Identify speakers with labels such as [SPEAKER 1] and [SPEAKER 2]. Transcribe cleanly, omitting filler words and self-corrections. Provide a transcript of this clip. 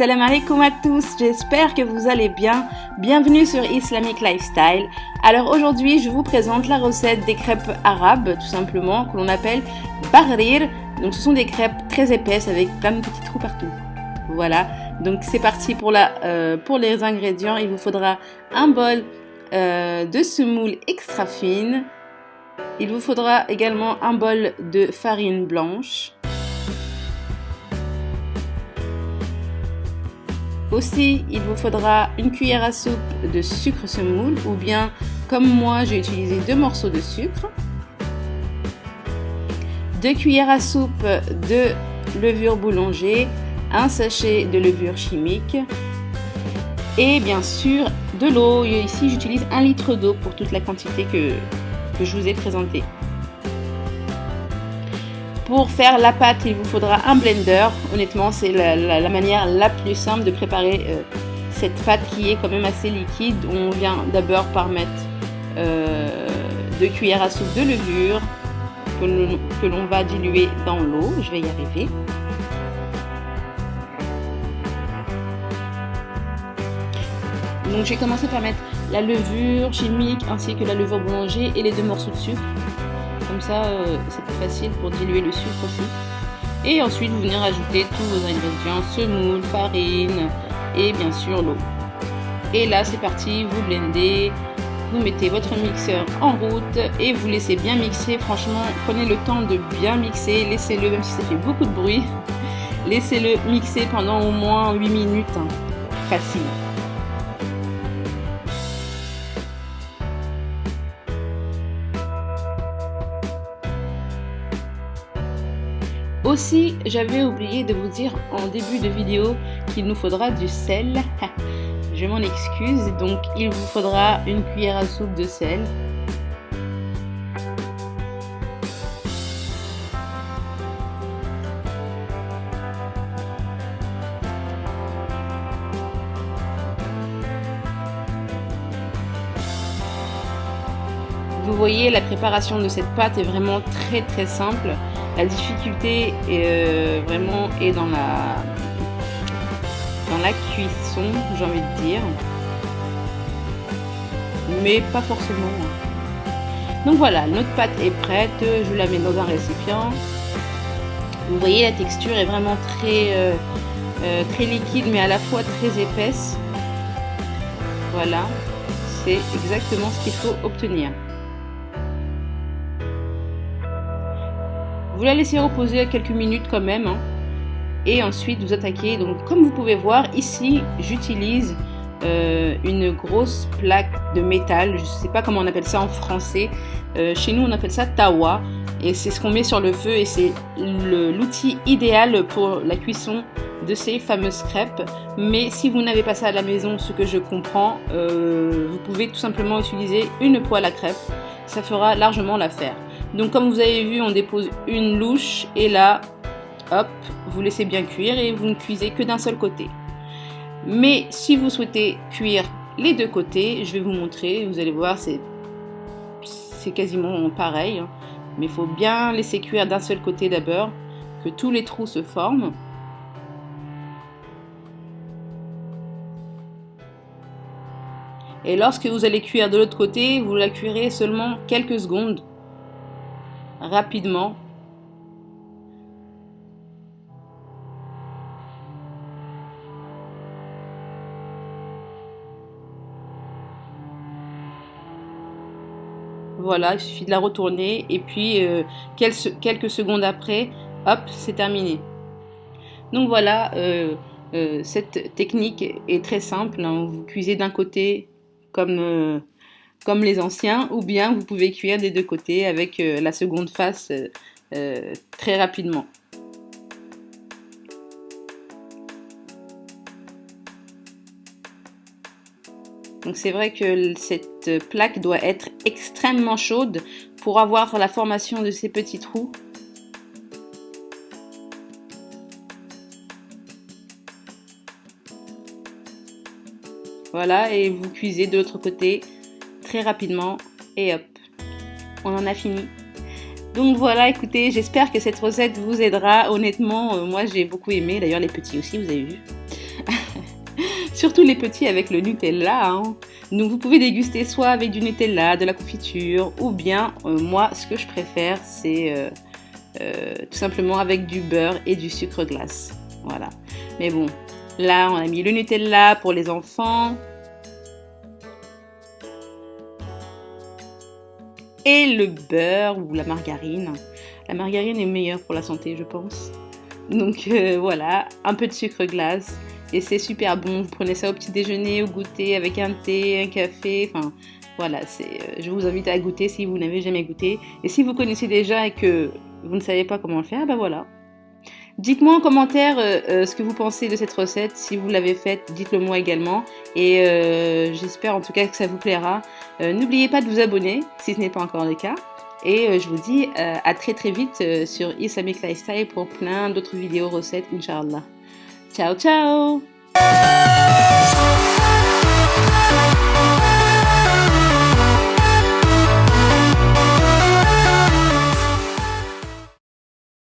[SPEAKER 1] Salam alaikum à tous, j'espère que vous allez bien. Bienvenue sur Islamic Lifestyle. Alors aujourd'hui, je vous présente la recette des crêpes arabes, tout simplement, que l'on appelle barrir. Donc ce sont des crêpes très épaisses avec plein de petits trous partout. Voilà, donc c'est parti pour les ingrédients. Il vous faudra un bol de semoule extra fine. Il vous faudra également un bol de farine blanche. Aussi, il vous faudra une cuillère à soupe de sucre semoule ou bien, comme moi, j'ai utilisé 2 morceaux de sucre, 2 cuillères à soupe de levure boulanger, un sachet de levure chimique et bien sûr de l'eau. Ici, j'utilise 1 litre d'eau pour toute la quantité que je vous ai présentée. Pour faire la pâte, il vous faudra un blender. Honnêtement, c'est la manière la plus simple de préparer cette pâte qui est quand même assez liquide. On vient d'abord par mettre 2 cuillères à soupe de levure que l'on va diluer dans l'eau. Je vais y arriver. Donc j'ai commencé par mettre la levure chimique ainsi que la levure boulanger et les 2 morceaux de sucre. Comme ça, c'est plus facile pour diluer le sucre aussi. Et ensuite, vous venez rajouter tous vos ingrédients, semoule, farine et bien sûr l'eau. Et là, c'est parti, vous blendez, vous mettez votre mixeur en route et vous laissez bien mixer. Franchement, prenez le temps de bien mixer, laissez-le, même si ça fait beaucoup de bruit, laissez-le mixer pendant au moins 8 minutes, hein. Facile. Aussi, j'avais oublié de vous dire en début de vidéo qu'il nous faudra du sel. Je m'en excuse, donc il vous faudra une cuillère à soupe de sel. Vous voyez, la préparation de cette pâte est vraiment très simple. La difficulté est dans la cuisson, j'ai envie de dire, mais pas forcément. Donc voilà, notre pâte est prête, je la mets dans un récipient. Vous voyez, la texture est vraiment très liquide, mais à la fois très épaisse. Voilà, c'est exactement ce qu'il faut obtenir. Vous la laissez reposer quelques minutes quand même, hein, et ensuite vous attaquez. Donc comme vous pouvez voir ici, j'utilise une grosse plaque de métal. Je ne sais pas comment on appelle ça en français. Chez nous on appelle ça tawa et c'est ce qu'on met sur le feu et c'est l'outil idéal pour la cuisson de ces fameuses crêpes. Mais si vous n'avez pas ça à la maison, ce que je comprends, vous pouvez tout simplement utiliser une poêle à crêpes. Ça fera largement l'affaire. Donc comme vous avez vu, on dépose une louche et là, hop, vous laissez bien cuire et vous ne cuisez que d'un seul côté. Mais si vous souhaitez cuire les 2 côtés, je vais vous montrer, vous allez voir, c'est quasiment pareil. Mais il faut bien laisser cuire d'un seul côté d'abord, que tous les trous se forment. Et lorsque vous allez cuire de l'autre côté, vous la cuirez seulement quelques secondes. Rapidement. Voilà, il suffit de la retourner et puis quelques secondes après, hop, c'est terminé. Donc voilà, cette technique est très simple, hein. Vous cuisez d'un côté comme les anciens, ou bien vous pouvez cuire des 2 côtés avec la seconde face très rapidement. Donc c'est vrai que cette plaque doit être extrêmement chaude pour avoir la formation de ces petits trous. Voilà, et vous cuisez de l'autre côté très rapidement et hop, on en a fini. Donc voilà, écoutez, j'espère que cette recette vous aidera. Honnêtement, moi j'ai beaucoup aimé, d'ailleurs les petits aussi, vous avez vu. Surtout les petits avec le Nutella, hein. Donc vous pouvez déguster soit avec du Nutella, de la confiture, ou bien moi ce que je préfère c'est tout simplement avec du beurre et du sucre glace. Voilà. Mais bon, là on a mis le Nutella pour les enfants. Et le beurre ou la margarine. La margarine est meilleure pour la santé, je pense. Donc voilà, un peu de sucre glace. Et c'est super bon. Vous prenez ça au petit déjeuner, au goûter, avec un thé, un café. Enfin, voilà, je vous invite à goûter si vous n'avez jamais goûté. Et si vous connaissez déjà et que vous ne savez pas comment le faire, ben voilà. Dites-moi en commentaire ce que vous pensez de cette recette. Si vous l'avez faite, dites-le moi également. Et j'espère en tout cas que ça vous plaira. N'oubliez pas de vous abonner si ce n'est pas encore le cas. Et je vous dis à très très vite sur Islamic Lifestyle pour plein d'autres vidéos recettes, Inch'Allah. Ciao ciao!